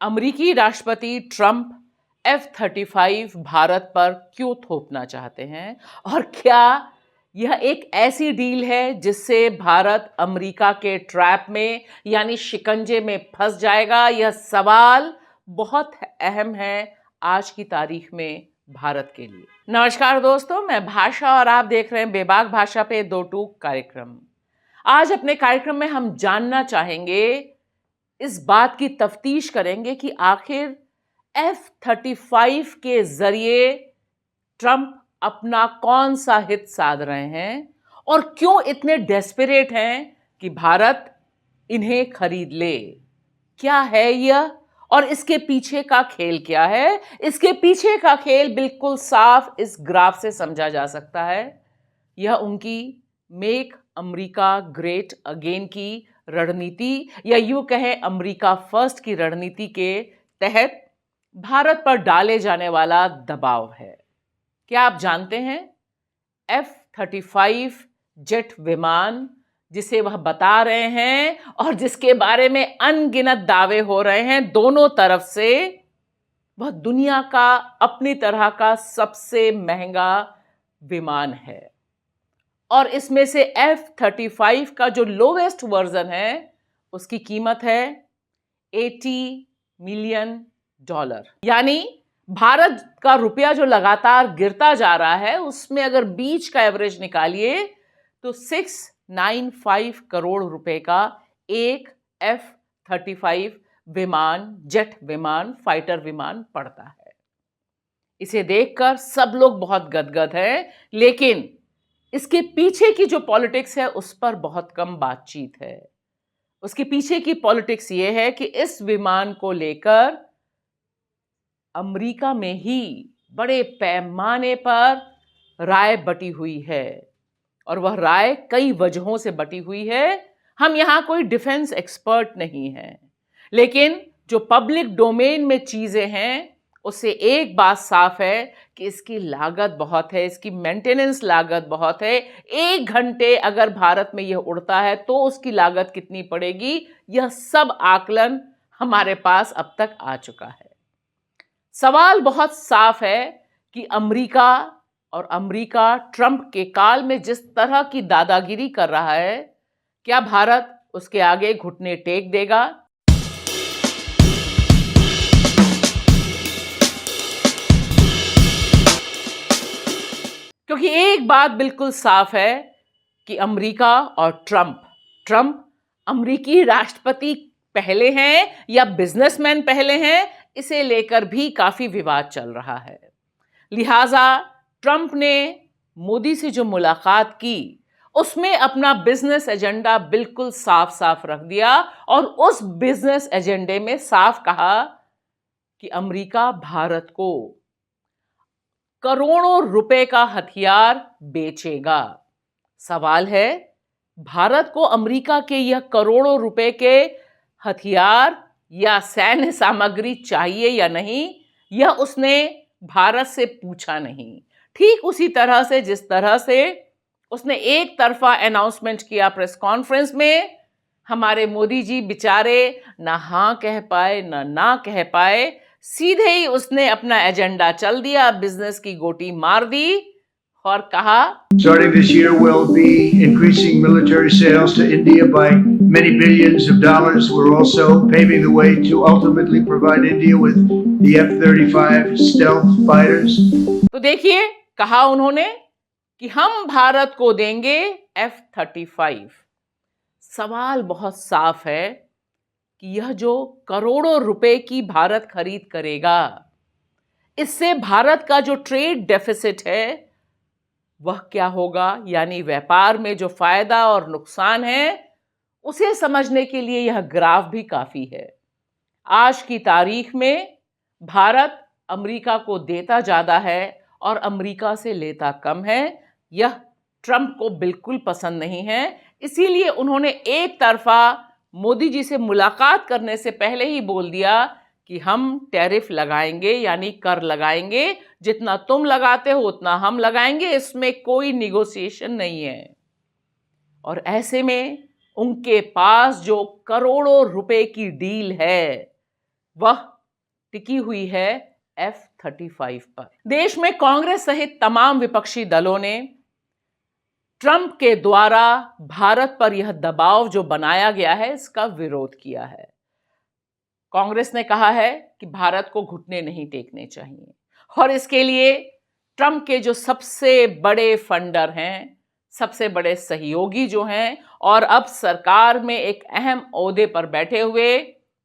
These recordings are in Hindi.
अमेरिकी राष्ट्रपति ट्रंप F-35 भारत पर क्यों थोपना चाहते हैं और क्या यह एक ऐसी डील है जिससे भारत अमेरिका के ट्रैप में यानी शिकंजे में फंस जाएगा। यह सवाल बहुत अहम है आज की तारीख में भारत के लिए। नमस्कार दोस्तों, मैं भाषा और आप देख रहे हैं बेबाक भाषा पे दो टूक कार्यक्रम। आज अपने कार्यक्रम में हम जानना चाहेंगे, इस बात की तफ्तीश करेंगे कि आखिर F-35 के जरिए ट्रंप अपना कौन सा हित साध रहे हैं और क्यों इतने डेस्परेट हैं कि भारत इन्हें खरीद ले। क्या है यह और इसके पीछे का खेल क्या है? इसके पीछे का खेल बिल्कुल साफ इस ग्राफ से समझा जा सकता है। यह उनकी मेक अमेरिका ग्रेट अगेन की रणनीति या यूं कहें अमेरिका फर्स्ट की रणनीति के तहत भारत पर डाले जाने वाला दबाव है। क्या आप जानते हैं F-35 जेट विमान जिसे वह बता रहे हैं और जिसके बारे में अनगिनत दावे हो रहे हैं दोनों तरफ से, वह दुनिया का अपनी तरह का सबसे महंगा विमान है। और इसमें से F-35 का जो लोवेस्ट वर्जन है उसकी कीमत है $80 मिलियन। यानी भारत का रुपया जो लगातार गिरता जा रहा है उसमें अगर बीच का एवरेज निकालिए तो 695 करोड़ रुपए का एक F-35 विमान, जेट विमान, फाइटर विमान पड़ता है। इसे देखकर सब लोग बहुत गदगद हैं, लेकिन इसके पीछे की जो पॉलिटिक्स है उस पर बहुत कम बातचीत है। उसके पीछे की पॉलिटिक्स ये है कि इस विमान को लेकर अमेरिका में ही बड़े पैमाने पर राय बटी हुई है और वह राय कई वजहों से बटी हुई है। हम यहां कोई डिफेंस एक्सपर्ट नहीं हैं, लेकिन जो पब्लिक डोमेन में चीजें हैं उससे एक बात साफ है कि इसकी लागत बहुत है, इसकी मेंटेनेंस लागत बहुत है। 1 घंटे अगर भारत में यह उड़ता है तो उसकी लागत कितनी पड़ेगी, यह सब आकलन हमारे पास अब तक आ चुका है। सवाल बहुत साफ है कि अमेरिका और अमेरिका ट्रंप के काल में जिस तरह की दादागिरी कर रहा है, क्या भारत उसके आगे घुटने टेक देगा? क्योंकि एक बात बिल्कुल साफ है कि अमेरिका और ट्रंप अमेरिकी राष्ट्रपति पहले हैं या बिजनेसमैन पहले हैं, इसे लेकर भी काफी विवाद चल रहा है। लिहाजा ट्रंप ने मोदी से जो मुलाकात की उसमें अपना बिजनेस एजेंडा बिल्कुल साफ साफ रख दिया और उस बिजनेस एजेंडे में साफ कहा कि अमेरिका भारत को करोड़ों रुपए का हथियार बेचेगा। सवाल है, भारत को अमेरिका के यह करोड़ों रुपए के हथियार या सैन्य सामग्री चाहिए या नहीं, यह उसने भारत से पूछा नहीं। ठीक उसी तरह से जिस तरह से उसने एक तरफा अनाउंसमेंट किया प्रेस कॉन्फ्रेंस में, हमारे मोदी जी बेचारे ना हाँ कह पाए ना कह पाए, सीधे ही उसने अपना एजेंडा चल दिया, बिजनेस की गोटी मार दी और कहा Starting this year, we'll be increasing military sales to India by many billions of dollars. We're also paving the way to ultimately provide India with the F-35 stealth fighters. तो देखिए, कहा उन्होंने कि हम भारत को देंगे F-35। सवाल बहुत साफ है कि यह जो करोड़ों रुपए की भारत खरीद करेगा, इससे भारत का जो ट्रेड डेफिसिट है वह क्या होगा, यानी व्यापार में जो फायदा और नुकसान है उसे समझने के लिए यह ग्राफ भी काफी है। आज की तारीख में भारत अमेरिका को देता ज्यादा है और अमेरिका से लेता कम है। यह ट्रंप को बिल्कुल पसंद नहीं है, इसीलिए उन्होंने एक तरफा मोदी जी से मुलाकात करने से पहले ही बोल दिया कि हम टैरिफ लगाएंगे, यानी कर लगाएंगे, जितना तुम लगाते हो उतना हम लगाएंगे, इसमें कोई निगोशिएशन नहीं है। और ऐसे में उनके पास जो करोड़ों रुपए की डील है वह टिकी हुई है F-35 पर। देश में कांग्रेस सहित तमाम विपक्षी दलों ने ट्रंप के द्वारा भारत पर यह दबाव जो बनाया गया है इसका विरोध किया है। कांग्रेस ने कहा है कि भारत को घुटने नहीं टेकने चाहिए और इसके लिए ट्रंप के जो सबसे बड़े फंडर हैं, सबसे बड़े सहयोगी जो हैं और अब सरकार में एक अहम ओहदे पर बैठे हुए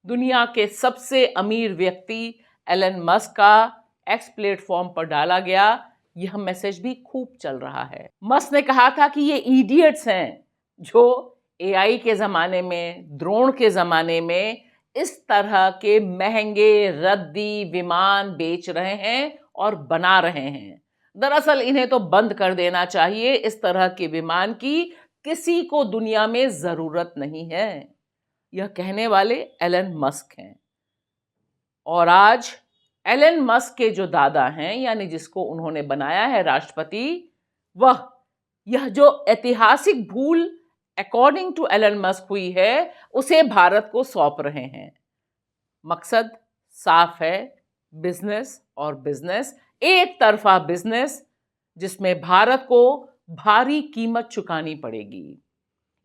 दुनिया के सबसे अमीर व्यक्ति एलन मस्क का एक्स प्लेटफॉर्म पर डाला गया यह मैसेज भी खूब चल रहा है। मस्क ने कहा था कि ये इडियट्स हैं जो एआई के जमाने में, ड्रोन के जमाने में इस तरह के महंगे रद्दी विमान बेच रहे हैं और बना रहे हैं। दरअसल इन्हें तो बंद कर देना चाहिए। इस तरह के विमान की किसी को दुनिया में जरूरत नहीं है। यह कहने वाले एलन मस्क हैं। और आज एलन मस्क के जो दादा हैं, यानी जिसको उन्होंने बनाया है राष्ट्रपति, वह यह जो ऐतिहासिक भूल अकॉर्डिंग टू एलन मस्क हुई है उसे भारत को सौंप रहे हैं। मकसद साफ है, बिजनेस और बिजनेस, एक तरफा बिजनेस जिसमें भारत को भारी कीमत चुकानी पड़ेगी।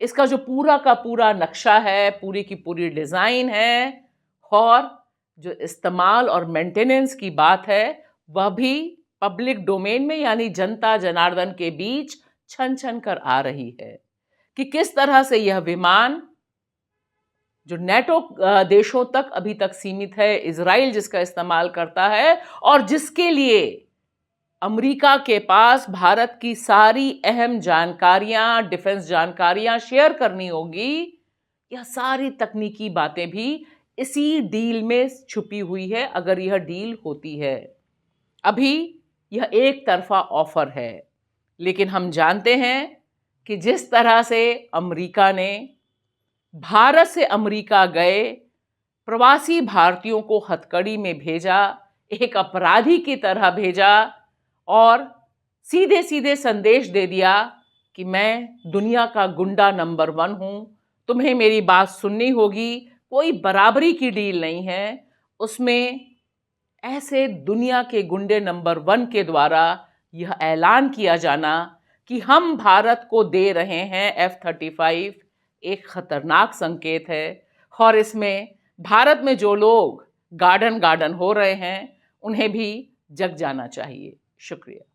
इसका जो पूरा का पूरा नक्शा है, पूरी की पूरी डिजाइन है और जो इस्तेमाल और मेंटेनेंस की बात है वह भी पब्लिक डोमेन में यानी जनता जनार्दन के बीच छन छन कर आ रही है कि किस तरह से यह विमान जो नेटो देशों तक अभी तक सीमित है, इजराइल जिसका इस्तेमाल करता है और जिसके लिए अमेरिका के पास भारत की सारी अहम जानकारियां, डिफेंस जानकारियां शेयर करनी होगी, यह सारी तकनीकी बातें भी इसी डील में छुपी हुई है अगर यह डील होती है। अभी यह एक तरफा ऑफर है, लेकिन हम जानते हैं कि जिस तरह से अमेरिका ने भारत से अमेरिका गए प्रवासी भारतीयों को हथकड़ी में भेजा, एक अपराधी की तरह भेजा और सीधे सीधे संदेश दे दिया कि मैं दुनिया का गुंडा नंबर 1 हूं, तुम्हें मेरी बात सुननी होगी, कोई बराबरी की डील नहीं है। उसमें ऐसे दुनिया के गुंडे नंबर 1 के द्वारा यह ऐलान किया जाना कि हम भारत को दे रहे हैं F-35 एक खतरनाक संकेत है और इसमें भारत में जो लोग गार्डन हो रहे हैं उन्हें भी जग जाना चाहिए। शुक्रिया।